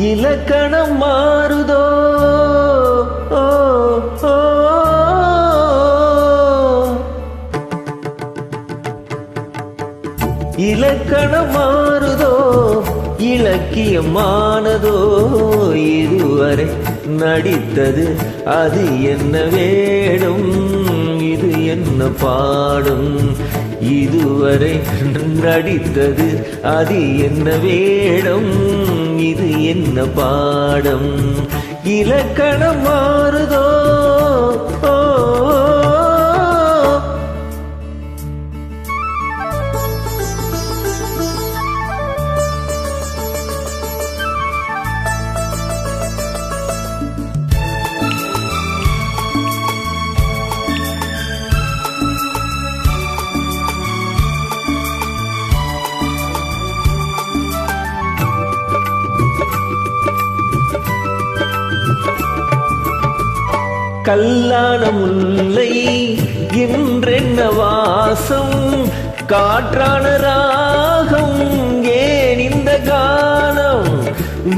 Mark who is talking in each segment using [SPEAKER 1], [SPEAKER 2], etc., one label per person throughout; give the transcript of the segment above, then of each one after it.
[SPEAKER 1] இலக்கணம் மாறுதோ இலக்கணம் மாறுதோ இலக்கியமானதோ இதுவரை நடித்தது அது என்ன வேடம் இது என்ன பாடும் இதுவரை நடித்தது அது என்ன வேடம் இது என்ன பாடம் இலக்கணம் மாறுதோ கல்லான முல்லை இன்றென்ன வாசம் காற்றான ராகம் ஏன் இந்த காலம்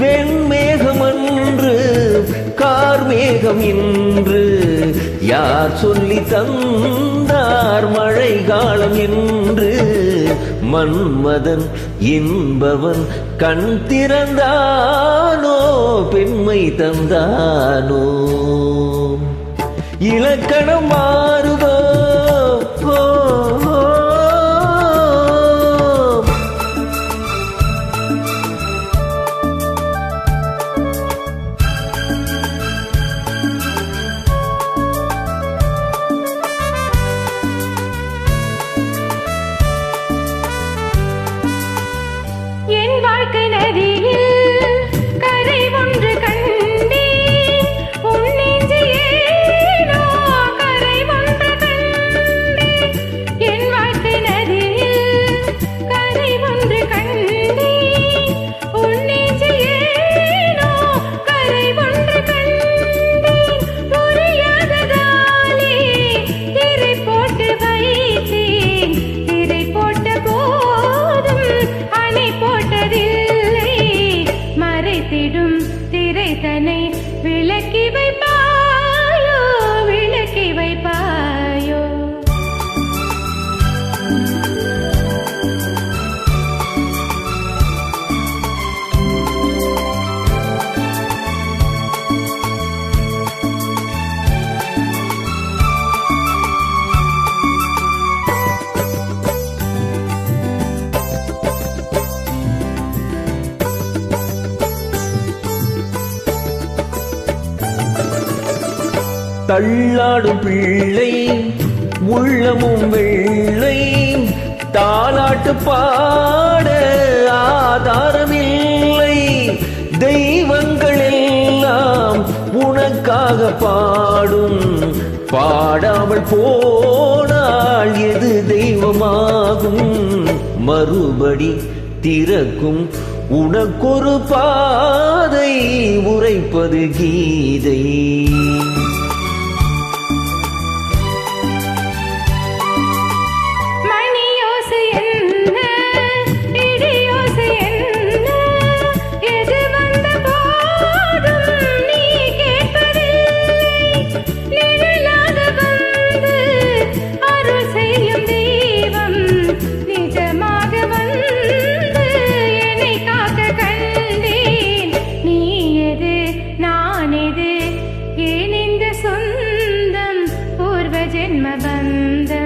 [SPEAKER 1] வெண்மேகம் அன்று கார்மேகம் இன்று யார் சொல்லி தந்தார் மழை காலம் என்று மன்மதன் என்பவன் கண் திறந்தானோ பெண்மை தந்தானோ இலக்கணம் மாறுதோ
[SPEAKER 2] என் வாழ்க்கை நதியில் கரை ஒன்று கண்டேன் உன் நெஞ்சிலேனோ கரை ஒன்று கண்டேன் என் வாழ்க்கை நதியில் கரை ஒன்று கண்டேன் உன் நெஞ்சிலேனோ கரை ஒன்று கண்டேன் புரியாததாலே திரை போட்டு வைத்தேன் திரை போட்ட போதும் அணை போட்டதில்லை மறைத்திடும் திரைத்தனை விளக்கி வைப்பாயோ விளக்கி வைப்பாயோ
[SPEAKER 1] தள்ளாடும் பிள்ளை உள்ளமும் வெள்ளை தாலாட்டு பாட ஆதாரமில்லை தெய்வங்கள் எல்லாம் உனக்காக பாடும் பாடாமல் போனால் எது தெய்வமாகும் மறுபடி திறக்கும் உனக்கொரு பாதை உரைப்பது கீதை
[SPEAKER 2] ஜென்ம பந்தம்